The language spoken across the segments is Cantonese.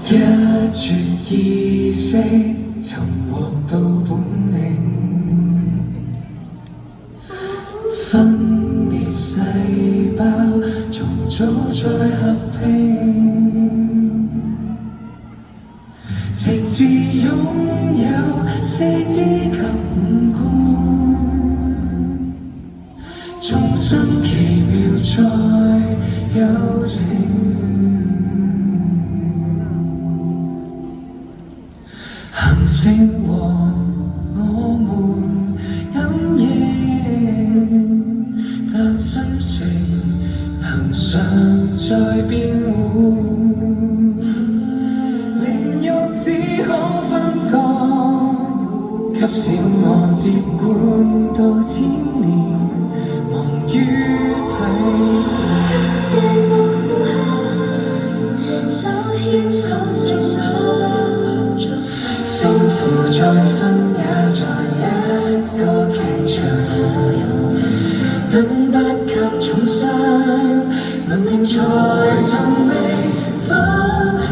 一絕意識，尋獲到本領，分裂細胞，重組再合併，直至擁有四肢及五官，眾生奇妙再有情。行星和我們感應，但心情恆常在變換，靈肉只可分割，給小我接管到千年，忙於體貼。手牽手細數，勝負再分也在一個劇場，等不及重傷，文明才尋覓方向。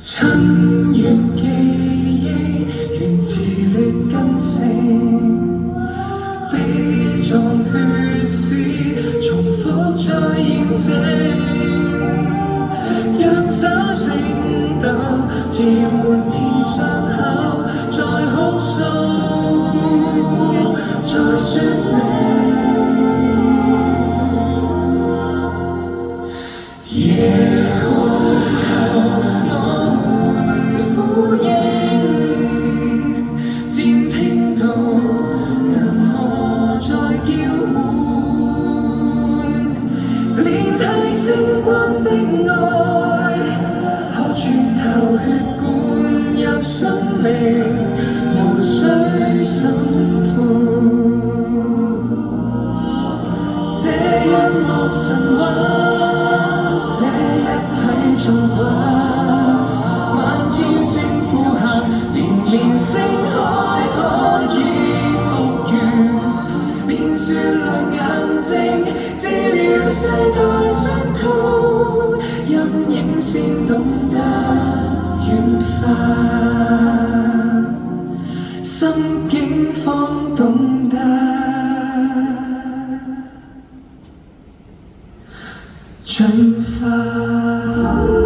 親緣記憶，原自劣根性，悲壯血絲重複再驗證，讓手聲抖，自滿天傷口，再哭訴，再說明。夜空求我們呼應，漸聽到銀河在叫喚，連繫星光的愛，可穿透血管入生命，無需審判。這一幕神話，這一體縱畫，萬千星呼喊，連星海可以復原，便雪亮眼睛，治療世代傷痛，陰影先懂得軟化，心境方懂得進化。